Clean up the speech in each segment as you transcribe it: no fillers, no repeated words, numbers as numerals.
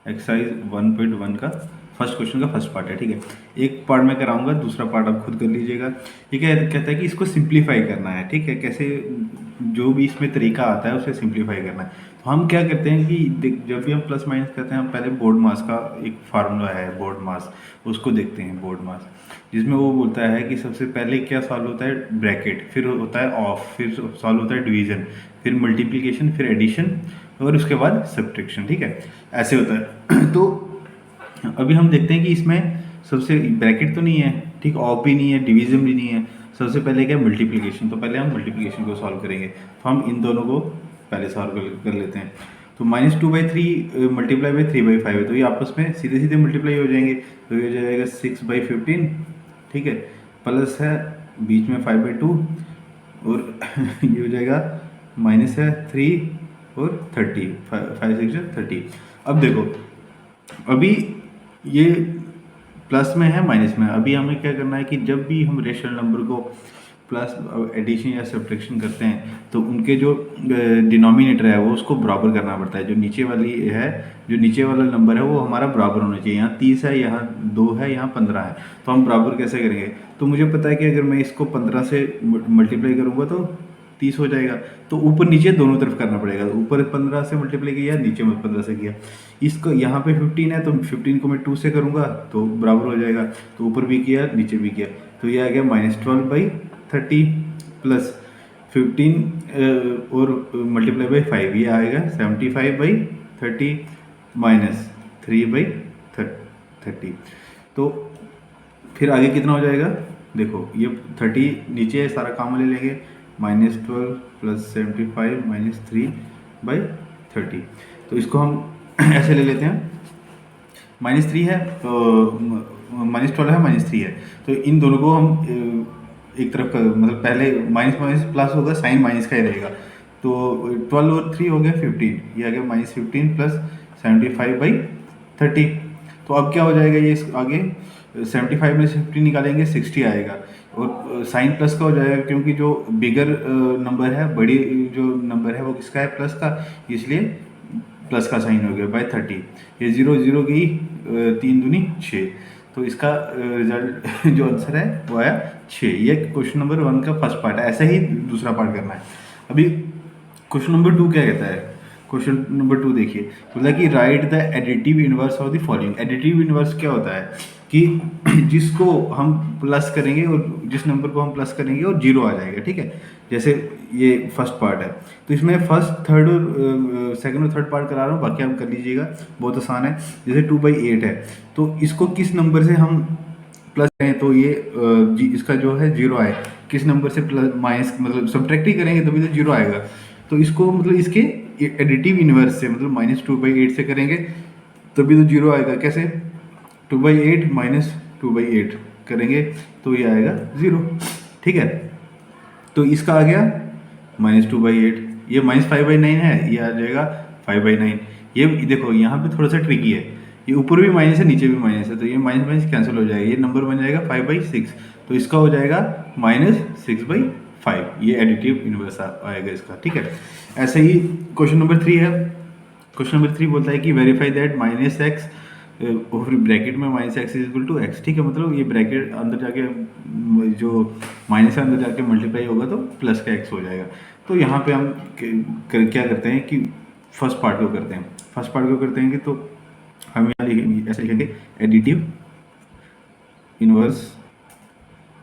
Exercise 1.1 का first question का first part है, ठीक है। एक पार्ट मैं कराऊंगा, दूसरा पार्ट आप खुद कर लीजिएगा। ठीक है, कहता है कि इसको सिंप्लीफाई करना है, ठीक है। कैसे, जो भी इसमें तरीका आता है उसे सिंप्लीफाई करना है। तो हम क्या करते हैं कि जब भी हम प्लस माइनस करते हैं, हम पहले बोर्ड मास का एक फार्मूला है, बोर्ड मास, उसको देखते हैं। बोर्ड मास जिसमें वो बोलता है कि सबसे पहले क्या सॉल्व होता है, ब्रैकेट, फिर होता है ऑफ, फिर सॉल्व होता है डिवीजन, फिर मल्टीप्लिकेशन, फिर एडिशन, और उसके बाद सब्ट्रैक्शन, ठीक है। ऐसे होता है। तो अभी हम देखते हैं कि इसमें सबसे ब्रैकेट तो नहीं है, ठीक, ऑफ भी नहीं है, डिवीजन भी नहीं है। सबसे पहले क्या, मल्टीप्लिकेशन। तो पहले हम मल्टीप्लिकेशन को सॉल्व करेंगे। तो हम इन दोनों को पहले सॉल्व कर लेते हैं। तो -2/3 मल्टीप्लाई बाई 3/5 है, तो ये आपस में सीधे सीधे मल्टीप्लाई हो जाएंगे। तो ये हो जाएगा 6/15, ठीक है, प्लस है बीच में 5/2, और ये हो जाएगा माइनस है 3 और 30, 5 6 30। अब देखो, अभी ये प्लस में है माइनस में है। अभी हमें क्या करना है कि जब भी हम रेशनल नंबर को प्लस एडिशन या सब्ट्रैक्शन करते हैं, तो उनके जो डिनोमिनेटर है वो उसको बराबर करना पड़ता है। जो नीचे वाली है, जो नीचे वाला नंबर है वो हमारा बराबर होना चाहिए। यहाँ 30 है, यहाँ 2 है, यहाँ 15 है। तो हम बराबर कैसे करेंगे? तो मुझे पता है कि अगर मैं इसको 15 से मल्टीप्लाई करूँगा तो 30 हो जाएगा। तो ऊपर नीचे दोनों तरफ करना पड़ेगा। ऊपर 15 से मल्टीप्लाई किया, नीचे में 15 से किया। इसको यहाँ पे 15 है, तो 15 को मैं 2 से करूँगा तो बराबर हो जाएगा। तो ऊपर भी किया, नीचे भी किया, तो ये आ गया -12/30 प्लस 15 और मल्टीप्लाई बाई 5, ये आएगा 75/30 माइनस 3/30। तो फिर आगे कितना हो जाएगा? देखो, ये 30 नीचे है, सारा काम ले लेंगे। -12 प्लस 75 माइनस 3/30। तो इसको हम ऐसे ले लेते हैं। -3 है तो -12 है, -3 है, तो इन दोनों को हम एक तरफ मतलब पहले माइनस माइनस प्लस होगा, साइन माइनस का ही रहेगा। तो 12 और 3 हो गया 15, ये आ गया -15 प्लस 75/30। तो अब क्या हो जाएगा, ये आगे 75 में से 15 निकालेंगे, 60 आएगा। और साइन प्लस का हो जाएगा, क्योंकि जो बिगर नंबर है, बड़ी जो नंबर है वो किसका है, प्लस का, इसलिए प्लस का साइन हो गया बाय 30। ये 0 0 गई, 3 दूनी 6। तो इसका रिजल्ट जो आंसर है वो आया 6। ये क्वेश्चन नंबर 1 का फर्स्ट पार्ट है। ऐसा ही दूसरा पार्ट करना है। अभी क्वेश्चन नंबर 2 क्या कहता है? क्वेश्चन नंबर 2 देखिए, बोला कि right the additive inverse of the following. Additive inverse क्या होता है कि जिसको हम प्लस करेंगे और जिस नंबर को हम प्लस करेंगे और 0 आ जाएगा, ठीक है। जैसे ये फर्स्ट पार्ट है, तो इसमें फर्स्ट, थर्ड और सेकंड और थर्ड पार्ट करा रहा हूँ, बाकी आप कर लीजिएगा, बहुत आसान है। जैसे 2/8 है, तो इसको किस नंबर से हम प्लस करें तो ये इसका जो है 0 आए। किस नंबर से प्लस माइनस, मतलब सब्ट्रैक्ट ही करेंगे तभी तो 0 आएगा। तो इसको मतलब इसके एडिटिव इनवर्स से, मतलब -2/8 से करेंगे तभी तो 0 आएगा। कैसे? 2/8 माइनस 2/8 करेंगे तो ये आएगा 0, ठीक है। तो इसका आ गया -2/8। ये -5/9 है, ये आ जाएगा 5/9। ये देखो, यहाँ पे थोड़ा सा ट्रिकी है, ये ऊपर भी माइनस है, नीचे भी माइनस है, तो ये माइनस माइनस कैंसिल हो जाएगा, ये नंबर बन जाएगा 5/6। तो इसका हो जाएगा -6/5। ये एडिटिव इनवर्स आएगा इसका, ठीक है। ऐसे ही क्वेश्चन नंबर 3 है। क्वेश्चन नंबर 3 बोलता है कि वेरीफाई दैट -x और ब्रैकेट में -x is equal to x, ठीक है। मतलब ये ब्रैकेट अंदर जाके जो माइनस है अंदर जाके मल्टीप्लाई होगा तो प्लस का x हो जाएगा। तो यहाँ पे हम क्या करते हैं कि फर्स्ट पार्ट को करते हैं। फर्स्ट पार्ट को करते हैं कि तो हम यहाँ ऐसे लिखेंगे, additive inverse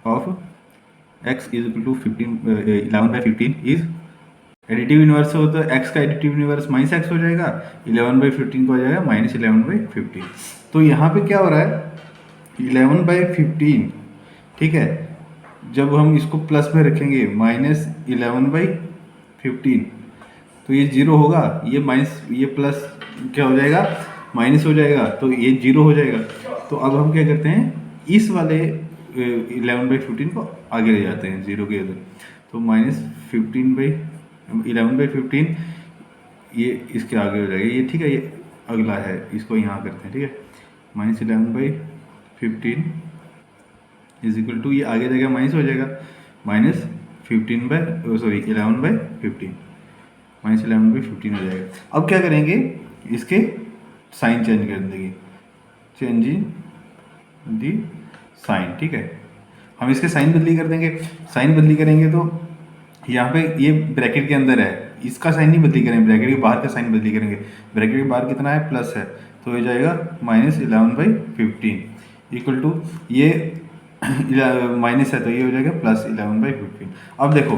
of x is equal to 11/15 is additive inverse हो तो x का एडिटिव इनवर्स -x हो जाएगा, 11/15 को हो जाएगा -11/15। तो यहाँ पे क्या हो रहा है, 11/15, ठीक है। जब हम इसको प्लस में रखेंगे -11/15, तो ये 0 होगा, ये माइनस, ये प्लस क्या हो जाएगा, माइनस हो जाएगा, तो ये 0 हो जाएगा। तो अब हम क्या करते हैं, इस वाले 11/15 को आगे ले जाते हैं 0 के अंदर। तो -11/15 ये इसके आगे हो जाएगा, ये ठीक है। ये अगला है, इसको यहाँ करते हैं, ठीक है। -11/15 इज इक्वल टू, ये आगे जाएगा माइनस हो जाएगा, -11/15 हो जाएगा। अब क्या करेंगे, इसके साइन चेंज कर देंगे, चेंजिंग दी साइन, ठीक है। हम इसके साइन बदली कर देंगे, साइन बदली करेंगे तो यहाँ पे ये ब्रैकेट के अंदर है, इसका साइन नहीं बदली करेंगे, ब्रैकेट के बाहर का साइन बदली करेंगे। ब्रैकेट के बाहर कितना है, प्लस है, तो ये जाएगा -11/15 इक्वल टू ये माइनस है तो ये हो जाएगा +11/15। अब देखो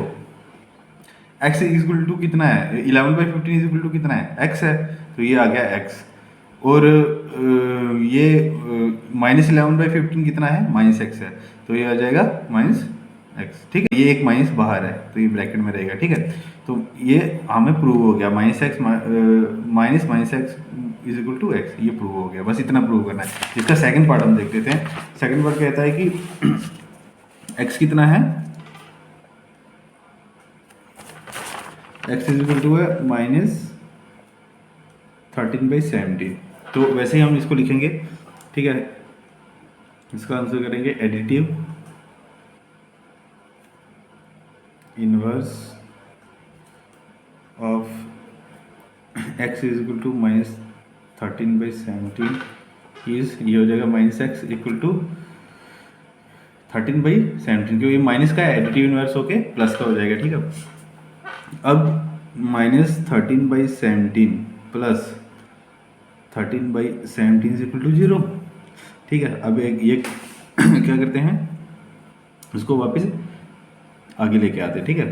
x इक्वल टू कितना है, 11/15 इक्वल टू कितना है, x है, तो ये आ गया x। और ये -11/15 कितना है, -x है, तो ये आ जाएगा -x, ठीक है। ये एक माइनस बाहर है तो ये ब्रैकेट में रहेगा, ठीक है। तो ये हमें प्रूव हो गया, -x -x is equal to x, ये प्रूव हो गया। बस इतना प्रूव करना है। इसका सेकंड पार्ट हम देख लेते हैं। सेकंड पार्ट कहता है कि x कितना है, x इज इक्वल टू है -13/17। तो वैसे ही हम इसको लिखेंगे, ठीक है। इसका आंसर करेंगे additive inverse of x is equal to -13/17 is, ये हो जाएगा -x इक्वल टू 13/17, क्योंकि माइनस का एडिटिव इनवर्स होके प्लस का हो जाएगा, ठीक है। अब -13/17 प्लस 13/17 इज इक्वल टू 0, ठीक है। अब एक ये क्या करते हैं, उसको वापस आगे लेके आते हैं, ठीक है।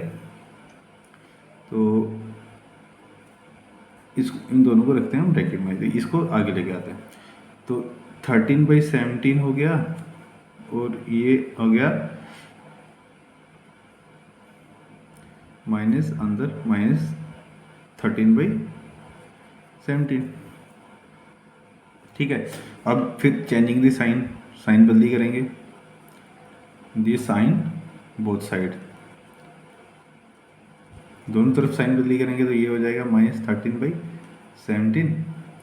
तो इन दोनों को रखते हैं हम ब्रैकेट में, इसको आगे लेके आते हैं। तो 13/17 हो गया और ये हो गया माइनस अंदर -13/17, ठीक है। अब फिर चेंजिंग दी साइन, साइन बदली करेंगे, दी साइन बोथ साइड, दोनों तरफ साइन बदली करेंगे तो ये हो जाएगा -13/17,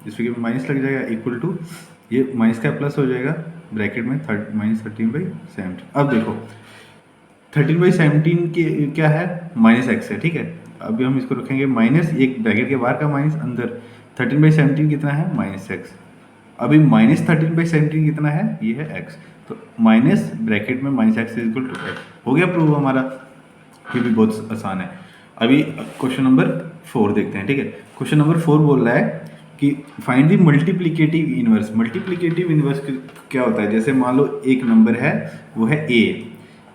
इसमें माइनस लग जाएगा इक्वल टू, ये माइनस का प्लस हो जाएगा ब्रैकेट में -13/17। अब देखो 13/17 के क्या है, -x है, ठीक है। अभी हम इसको रखेंगे माइनस, एक ब्रैकेट के बाहर का माइनस, अंदर 13/17 कितना है, -x। अभी -13/17 कितना है, ये है x, तो माइनस ब्रैकेट में -x is equal to x हो गया प्रूव हमारा। ये भी बहुत आसान है। अभी क्वेश्चन नंबर 4 देखते हैं, ठीक है। क्वेश्चन नंबर 4 बोल रहा है कि find the multiplicative inverse. Multiplicative inverse क्या होता है, जैसे मान लो एक नंबर है वो है a,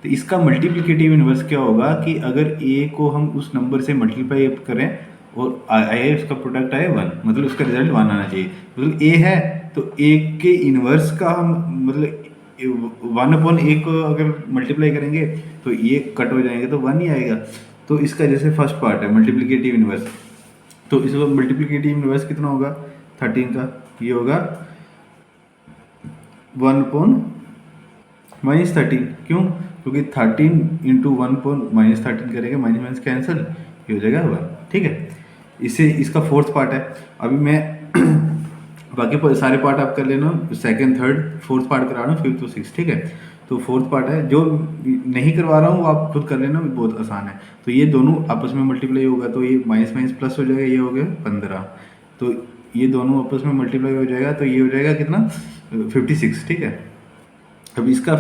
तो इसका मल्टीप्लिकेटिव इनवर्स क्या होगा कि अगर a को हम उस नंबर से मल्टीप्लाई करें और आए उसका प्रोडक्ट आए 1, मतलब उसका रिजल्ट 1 आना चाहिए। मतलब a है तो a के इनवर्स का हम मतलब 1/a को अगर मल्टीप्लाई करेंगे तो ये कट हो जाएंगे तो 1 ही आएगा। तो इसका जैसे फर्स्ट पार्ट है मल्टीप्लिकेटिव इनवर्स, तो इसका मल्टीप्लिकेटिव इनवर्स कितना होगा 13 का, ये होगा 1/-13। क्यों, क्योंकि 13 इंटू 1/-13 करेंगे, माइनस माइनस कैंसिल, ये हो जाएगा 1, ठीक है। इससे इसका फोर्थ पार्ट है। अभी मैं बाकी सारे पार्ट आप कर लेना, सेकंड थर्ड फोर्थ पार्ट करा रहा हूँ, फिफ्थ तो सिक्स, ठीक है। तो फोर्थ पार्ट है, जो नहीं करवा रहा हूँ वो आप खुद कर लेना, बहुत आसान है। तो ये दोनों आपस में मल्टीप्लाई होगा तो ये माइनस माइनस प्लस हो जाएगा, ये हो गया 15। तो ये दोनों आपस में मल्टीप्लाई हो जाएगा तो ये हो जाएगा कितना 56, ठीक है। अब इसका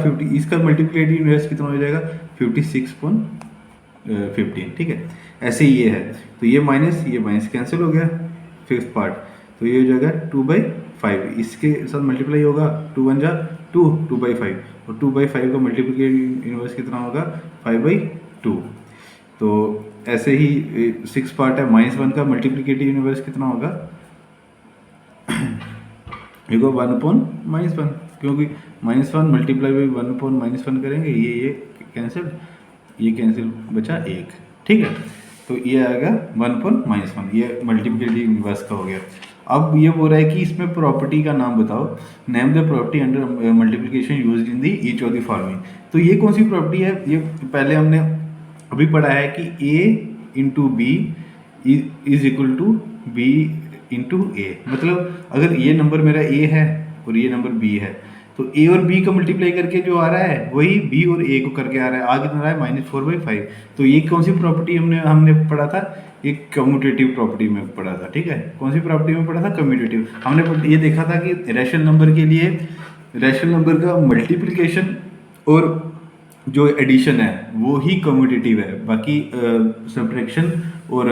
मल्टीप्लिकेटिव इनवर्स कितना हो जाएगा 56/15, ठीक है। ऐसे ये है, तो ये माइनस कैंसिल हो गया फिफ्थ पार्ट, तो ये हो जाएगा 2/5, इसके साथ मल्टीप्लाई होगा 2 1 जा 2, 2/5, और 2/5 का मल्टीप्लिकेटिव इनवर्स कितना होगा 5/2। तो ऐसे ही 6 पार्ट है, -1 का मल्टीप्लिकेटिव इनवर्स कितना होगा, देखो 1/-1, क्योंकि -1 मल्टीप्लाई बाई 1/-1 करेंगे, ये कैंसिल बचा 1, ठीक है। तो ये आएगा 1/-1, ये मल्टीप्लिकेटिव इनवर्स का हो गया। अब ये बोल रहा है कि इसमें प्रॉपर्टी का नाम बताओ, name the property under multiplication used in the each of the following. तो ये कौन सी प्रॉपर्टी है, ये पहले हमने अभी पढ़ा है कि a into B is equal to B into A. मतलब अगर ये नंबर मेरा a है और ये नंबर b है तो ए और बी का मल्टीप्लाई करके जो आ रहा है वही बी और ए को करके आ रहा है, आ कितना रहा है -4/5। तो ये कौन सी प्रॉपर्टी हमने हमने पढ़ा था, एक कम्यूटेटिव प्रॉपर्टी में पढ़ा था, ठीक है। कौन सी प्रॉपर्टी में पढ़ा था, कम्यूटेटिव। हमने ये देखा था कि रैशनल नंबर के लिए रैशनल नंबर का मल्टीप्लिकेशन और जो एडिशन है वो ही कम्यूटेटिव है, बाकी सब्ट्रैक्शन और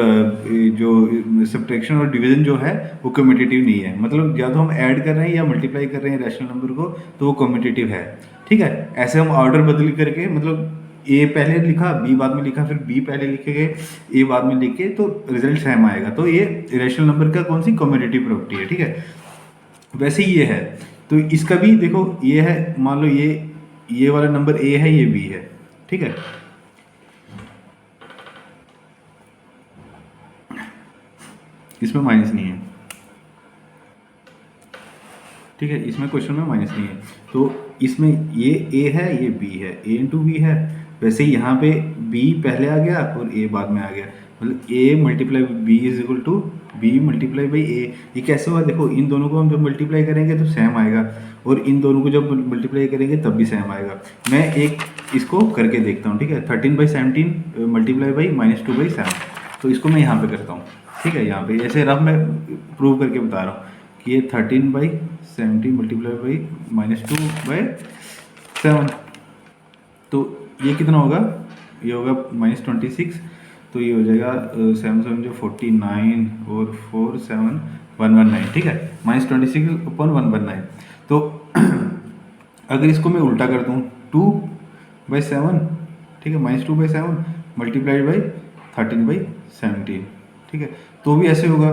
जो सब्ट्रैक्शन और डिवीजन जो है वो कम्यूटेटिव नहीं है। मतलब या तो हम ऐड कर रहे हैं या मल्टीप्लाई कर रहे हैं रैशनल नंबर को तो वो कम्यूटेटिव है, ठीक है। ऐसे हम ऑर्डर बदल करके, मतलब ए पहले लिखा, बी बाद में लिखा, फिर बी पहले लिखे गए, ए बाद में लिखे, तो रिजल्ट सेम आएगा। तो ये रैशनल नंबर का कौन सी कम्यूटेटिव प्रॉपर्टी है, ठीक है। वैसे ही ये है, तो इसका भी देखो, ये है, मान लो ये वाला नंबर ए है, ये बी है, ठीक है। इसमें माइनस नहीं है, ठीक है, इसमें क्वेश्चन में माइनस नहीं है। तो इसमें ये ए है, ये बी है, ए इंटू बी है। वैसे ही यहाँ पे बी पहले आ गया और ए बाद में आ गया, मतलब A multiply B is equal to B multiply by A. ये कैसे हुआ, देखो इन दोनों को हम जब मल्टीप्लाई करेंगे तो सेम आएगा, और इन दोनों को जब मल्टीप्लाई करेंगे तब भी सेम आएगा। मैं एक इसको करके देखता हूँ, ठीक है। 13/17 मल्टीप्लाई बाई -2/7, तो इसको मैं यहाँ पे करता हूँ, ठीक है। यहाँ पे ऐसे रफ मैं प्रूव करके बता रहा हूँ कि ये 13/17 मल्टीप्लाई बाई -2/7, तो ये कितना होगा, ये होगा -26। तो ये हो जाएगा 7 7 जो 49 और 4 7 119, ठीक है। -26/119। तो अगर इसको मैं उल्टा कर दूँ 2/7, ठीक है, -2/7 मल्टीप्लाइड बाई 13/17, ठीक है। तो भी ऐसे होगा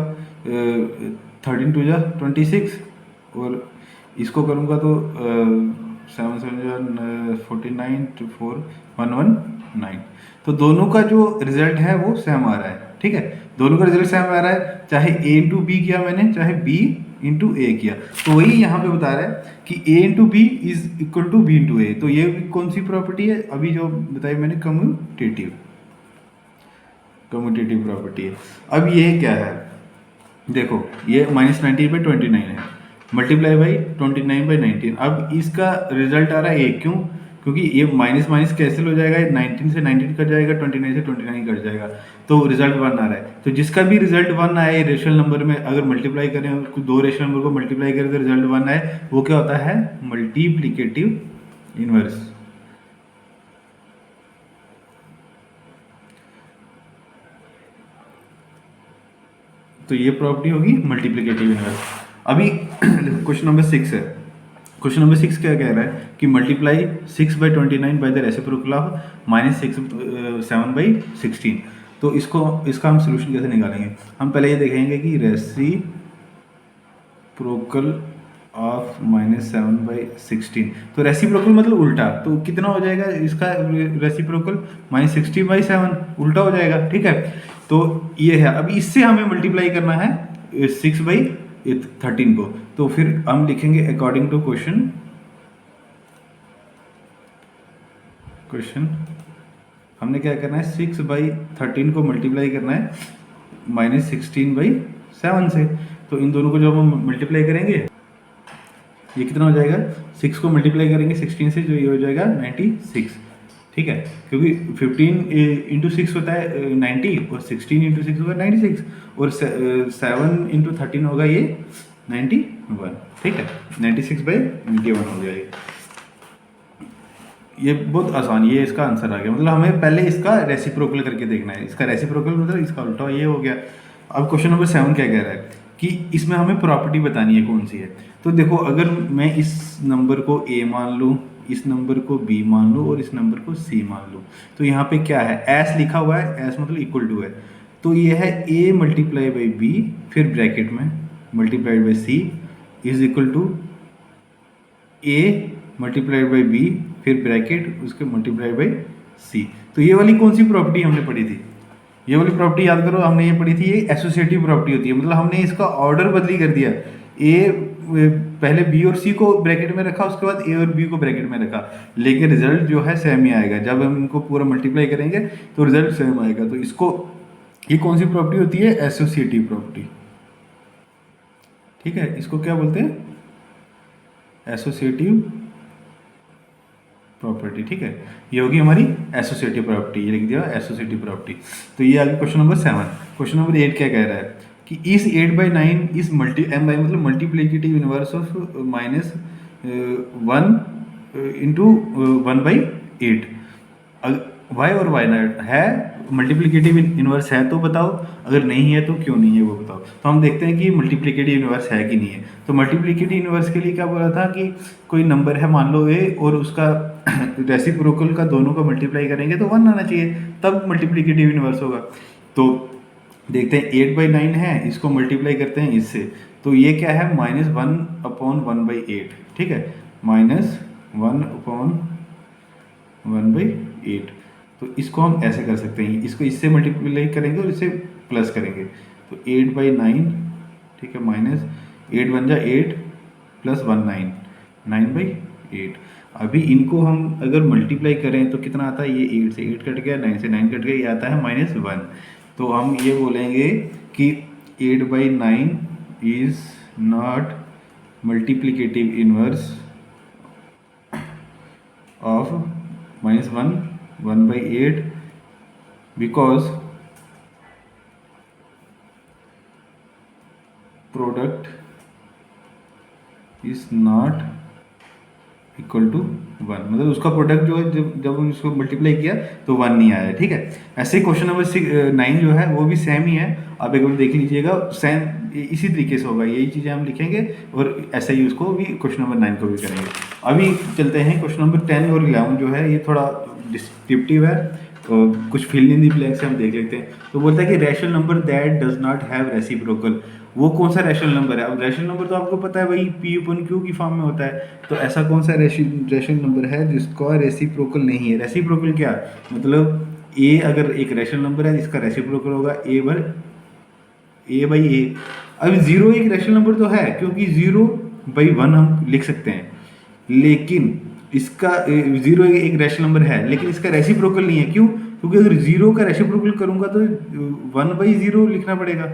13 2 जा 26, और इसको करूँगा तो 7 7 जा 49 to 4 119। तो दोनों का जो रिजल्ट है वो सेम आ रहा है, ठीक है। दोनों का रिजल्ट सेम आ रहा है, चाहे ए इंटू बी किया मैंने, चाहे बी इंटू ए किया। तो वही यहाँ पे बता रहा है कि A into B is equal to B into A. तो ये कौन सी प्रॉपर्टी है, अभी जो बताई मैंने, कम्यूटेटिव प्रॉपर्टी है। अब ये क्या है, देखो ये -19/29 है, मल्टीप्लाई बाई 29/19। अब इसका रिजल्ट आ रहा है 1, क्यों, क्योंकि ये माइनस माइनस कैंसिल हो जाएगा, 19 से 19 कट जाएगा, 29 से 29 कट जाएगा, तो रिजल्ट 1 आ रहा है। तो जिसका भी रिजल्ट 1 आए रेशनल नंबर में, अगर मल्टीप्लाई करें, दो रेशनल नंबर को मल्टीप्लाई करें तो रिजल्ट 1 आए, वो क्या होता है, मल्टीप्लिकेटिव इनवर्स। तो ये प्रॉपर्टी होगी मल्टीप्लिकेटिव इनवर्स। अभी क्वेश्चन नंबर 6 है। क्वेश्चन नंबर 6 क्या कह रहा है कि multiply 6/29 by the reciprocal of -7/16। तो इसका हम सोल्यूशन कैसे निकालेंगे, हम पहले ये देखेंगे कि रेसिप्रोकल ऑफ -7/16। तो रेसिप्रोकल मतलब उल्टा, तो कितना हो जाएगा इसका रेसिप्रोकल, -60/7 उल्टा हो जाएगा, ठीक है। तो ये है, अभी इससे हमें मल्टीप्लाई करना है 6/13 को। तो फिर हम लिखेंगे अकॉर्डिंग टू क्वेश्चन हमने क्या करना है, 6/13 को मल्टीप्लाई करना है -16/7 से। तो इन दोनों को जब हम मल्टीप्लाई करेंगे, ये कितना हो जाएगा, 6 को मल्टीप्लाई करेंगे 16 से, जो ये हो जाएगा 96, ठीक है। क्योंकि 15 इंटू 6 होता है 90, और 16 इंटू 6 होगा 96, और 7 इंटू 13 होगा ये 91, ठीक है। 96/91 हो जाएगा। ये बहुत आसान, ये इसका आंसर आ गया। मतलब हमें पहले इसका रेसिप्रोकल करके देखना है, इसका रेसिप्रोकल मतलब इसका उल्टा, ये हो गया। अब क्वेश्चन नंबर 7 क्या कह रहा है कि इसमें हमें प्रॉपर्टी बतानी है कौन सी है। तो देखो, अगर मैं इस नंबर को a मान लूँ, इस नंबर को b मान लूँ, और इस नंबर को c मान लूँ, तो यहाँ पे क्या है, s लिखा हुआ है, s मतलब इक्वल टू है। तो ये है a मल्टीप्लाई बाई b, फिर ब्रैकेट में multiplied by c is equal to a multiplied by b, फिर ब्रैकेट उसके मल्टीप्लाइड बाई c। तो ये वाली कौन सी प्रॉपर्टी हमने पढ़ी थी, ये वाली प्रॉपर्टी याद करो, हमने ये पढ़ी थी, ये एसोसिएटिव प्रॉपर्टी होती है। मतलब हमने इसका ऑर्डर बदली कर दिया, पहले बी और सी को ब्रैकेट में रखा, उसके बाद ए और बी को ब्रैकेट में रखा, लेकिन रिजल्ट जो है सेम ही आएगा। जब हम इनको पूरा मल्टीप्लाई करेंगे तो रिजल्ट सेम आएगा। तो इसको, ये कौन सी प्रॉपर्टी होती है, एसोसिएटिव प्रॉपर्टी, ठीक है। इसको क्या बोलते हैं, एसोसिएटिव प्रॉपर्टी, ठीक है, ये होगी हमारी एसोसिएटिव प्रॉपर्टी, ये लिख दिया एसोसिएटिव प्रॉपर्टी। तो ये आ गया क्वेश्चन नंबर 7। क्वेश्चन नंबर 8 क्या कह रहा है कि इस 8/9 इस m बाई मतलब multiplicative inverse of minus 1 into 1/8। Why और वाई नॉट है मल्टीप्लिकेटिव इनवर्स है तो बताओ, अगर नहीं है तो क्यों नहीं है वो बताओ। तो हम देखते हैं कि मल्टीप्लिकेटिव इनवर्स है कि नहीं है। तो मल्टीप्लिकेटिव इनवर्स के लिए क्या बोला था कि कोई नंबर है मान लो ए और उसका रेसिप्रोकल का दोनों का मल्टीप्लाई करेंगे तो 1 आना चाहिए, तब मल्टीप्लिकेटिव इनवर्स होगा। तो देखते हैं 8/9 है, इसको मल्टीप्लाई करते हैं इससे, तो ये क्या है -1/1/8, ठीक है, -1/1/8। तो इसको हम ऐसे कर सकते हैं, इसको इससे मल्टीप्लाई करेंगे और इससे प्लस करेंगे, तो 8/9, ठीक है, -8 बन जा 8 प्लस 1 9, 9/8। अभी इनको हम अगर मल्टीप्लाई करें तो कितना आता है, ये 8 से 8 कट गया, 9 से 9 कट गया, ये आता है -1। तो हम ये बोलेंगे कि 8/9 is not multiplicative inverse of -1/8 because product is not equal to 1, मतलब उसका प्रोडक्ट जो है जब हम इसको मल्टीप्लाई किया तो 1 नहीं आया, ठीक है। ऐसे ही क्वेश्चन नंबर 9 जो है वो भी सेम ही है, आप एक बार देख लीजिएगा, सेम इसी तरीके से होगा, यही चीज़ें हम लिखेंगे और ऐसे ही उसको भी क्वेश्चन नंबर 9 को भी करेंगे। अभी चलते हैं क्वेश्चन नंबर 10 और 11 जो है ये थोड़ा डिस्क्रिप्टिव है, तो कुछ फिल इन दी ब्लैंक्स हम देख लेते हैं। तो बोलता है कि rational number that does not have reciprocal, वो कौन सा रैशनल नंबर है। अब रैशनल नंबर तो आपको पता है भाई P/Q की फॉर्म में होता है, तो ऐसा कौन सा रैशनल नंबर है जिसका रेसिप्रोकल नहीं है। रेसिप्रोकल क्या मतलब, ए अगर एक रैशनल नंबर है इसका रेसिप्रोकल होगा A/A। अब 0 एक रैशनल नंबर तो है क्योंकि 0/1 हम लिख सकते हैं, लेकिन इसका 0 एक रैशनल नंबर है लेकिन इसका रेसिप्रोकल नहीं है। क्यों? क्योंकि अगर 0 का रेसिप्रोकल करूंगा तो 1/0 लिखना पड़ेगा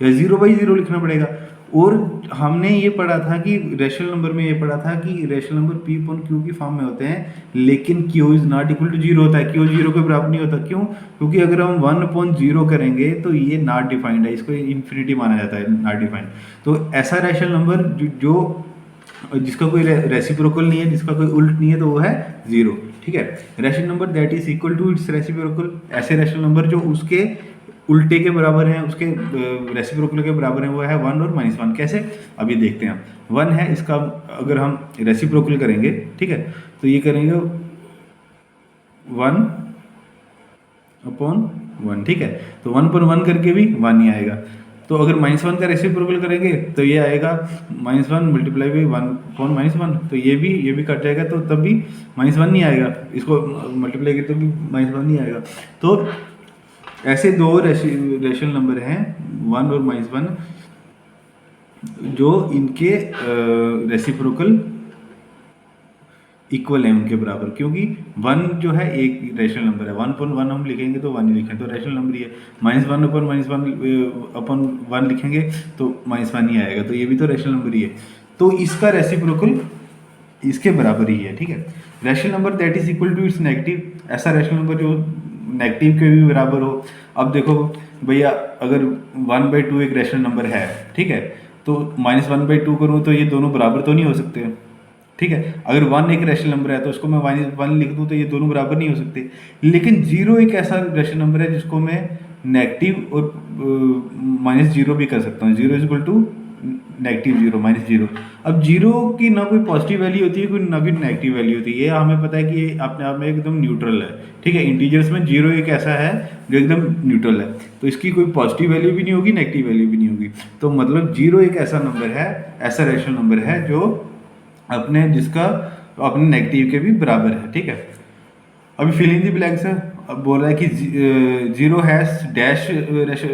या 0/0 लिखना पड़ेगा। और हमने ये पढ़ा था कि रैशनल नंबर में ये पढ़ा था कि रैशनल नंबर P/Q की फॉर्म में होते हैं, लेकिन Q is not equal to 0 होता है। Q 0 के बराबर नहीं होता। क्यों? क्योंकि अगर हम 1/0 करेंगे तो ये नॉट डिफाइंड है, इसको इन्फिनिटी माना जाता है, नॉट डिफाइंड। तो ऐसा रैशनल नंबर जो जिसका कोई रेसिप्रोकल नहीं है, जिसका कोई उल्ट नहीं है, तो वो है 0, ठीक है। Rational number that is equal to its reciprocal, ऐसे रैशनल नंबर जो उसके उल्टे के बराबर हैं, उसके रेसिप्रोकल के बराबर हैं, वो है 1 और -1। कैसे? अभी देखते हैं। 1 है, इसका अगर हम रेसिप्रोकल करेंगे, ठीक है, तो ये करेंगे 1/1, ठीक है। तो 1/1 करके भी 1 ही आएगा। तो अगर -1 का रेसिप्रोकल करेंगे तो ये आएगा -1 मल्टीप्लाई बाई 1/-1, तो ये भी कट जाएगा, तो तब भी -1 नहीं आएगा। इसको मल्टीप्लाई करें तो भी -1 नहीं आएगा। तो ऐसे दो रेशनल नंबर हैं 1 और -1 जो इनके रेसिप्रोकल इक्वल है, उनके बराबर, क्योंकि 1 जो है एक रैशनल नंबर है, 1/1 हम लिखेंगे तो 1 ही लिखेंगे तो रैशनल नंबर ही है। -1/-1 लिखेंगे तो -1 ही आएगा, तो ये भी तो रैशनल नंबर ही है। तो इसका रेसिप्रोकल इसके बराबर ही है, ठीक है। Rational number that is equal to its negative, ऐसा रैशनल नंबर जो नेगेटिव के भी बराबर हो। अब देखो भैया, अगर 1/2 एक रैशनल नंबर है, ठीक है, तो -1/2 करूँ तो ये दोनों बराबर तो नहीं हो सकते, ठीक है। अगर 1 एक रैशनल नंबर है तो उसको मैं -1 लिख दूँ तो ये दोनों बराबर नहीं हो सकते। लेकिन 0 एक ऐसा रैशनल नंबर है जिसको मैं नेगेटिव और -0 भी कर सकता हूँ। 0 इज इक्वल टू -0 -0। अब 0 की ना कोई पॉजिटिव वैल्यू होती है, कोई ना कोई नेगेटिव वैल्यू होती है, ये हमें पता है कि ये अपने आप में एकदम न्यूट्रल है, ठीक है। इंटीजर्स में 0 एक ऐसा है जो एकदम न्यूट्रल है, तो इसकी कोई पॉजिटिव वैल्यू भी नहीं होगी, नेगेटिव वैल्यू भी नहीं होगी। तो मतलब 0 एक ऐसा नंबर है, ऐसा रैशनल नंबर है जो जिसका अपने नेगेटिव के भी बराबर है, ठीक है। अभी फिल इन दी ब्लैंक्स है। अब बोल रहा है कि 0 has dash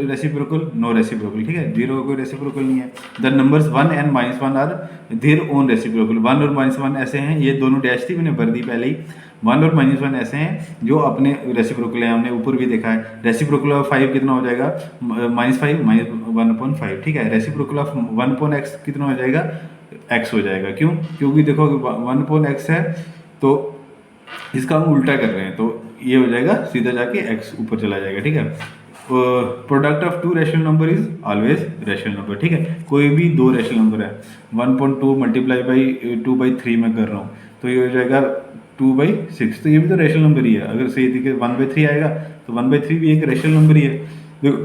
reciprocal, no reciprocal, ठीक है। 0 कोई रेसिप्रोकल नहीं है। The numbers 1 and -1 are their own reciprocal. 1 और -1 ऐसे हैं, ये दोनों डैश थी, मैंने भर दी पहले ही। 1 और -1 ऐसे हैं जो अपने रेसिप्रोकल है, हमने ऊपर भी देखा है। रेसिप्रोकल ऑफ 5 कितना हो जाएगा, -5 -1/5, ठीक है। रेसिप्रोकल ऑफ 1/x कितना हो जाएगा, x हो जाएगा। क्यों? क्योंकि देखो 1/x है तो इसका हम उल्टा कर रहे हैं, तो ये हो जाएगा सीधा जाके x ऊपर चला जाएगा, ठीक है। Product of to rational number is always rational number, ठीक है। कोई भी दो रैशनल नंबर है, 1.2 मल्टीप्लाई बाई 2/3 में कर रहा हूँ, तो ये हो जाएगा 2/6, तो ये भी तो रैशनल नंबर ही है। अगर सही तरीके 1/3 आएगा तो 1/3 भी एक रैशनल नंबर ही है। देखो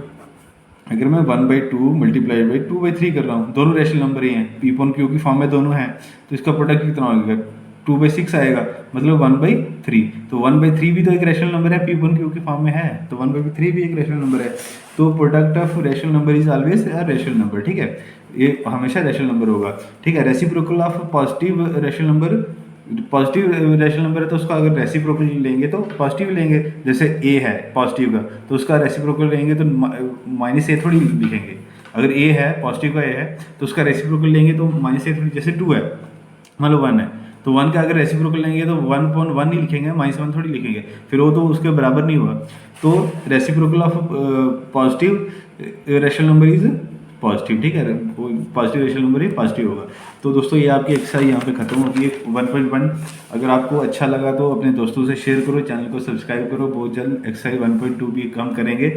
अगर मैं 1/2 मल्टीप्लाई बाई 2/3 कर रहा हूँ, दोनों रैशनल नंबर ही हैं, पी अपॉन क्यू की फॉर्म में दोनों हैं, तो इसका प्रोडक्ट कितना होगा, 2/6 आएगा, मतलब 1/3। तो 1/3 भी तो एक रैशनल नंबर है, पी अपॉन क्यू की फॉर्म में है, तो 1/3 भी एक रैशनल नंबर है। तो product of rational number is always a rational number, ठीक है। ये हमेशा रैशनल नंबर होगा, ठीक है। Reciprocal of positive rational number, positive rational number है तो उसका अगर रेसिप्रोकल लेंगे तो पॉजिटिव लेंगे। जैसे ए है पॉजिटिव का, तो उसका रेसिप्रोकल लेंगे तो -a थोड़ी लिखेंगे। अगर ए है, पॉजिटिव का ए है, तो उसका रेसिप्रोकल लेंगे तो -a थोड़ी, जैसे 2 है, मान लो 1 है, तो 1 का अगर रेसिप्रोकल लेंगे तो 1/1 ही लिखेंगे, -1 थोड़ी लिखेंगे, फिर वो तो उसके बराबर नहीं हुआ। तो reciprocal of positive rational number is positive, ठीक है। पॉजिटिव रैशनल नंबर ही पॉजिटिव होगा। तो दोस्तों ये आपकी एक्सरसाइज यहाँ पे खत्म होगी है 1.1। अगर आपको अच्छा लगा तो अपने दोस्तों से शेयर करो, चैनल को सब्सक्राइब करो। बहुत जल्द एक्सरसाइज 1.2 भी हम करेंगे।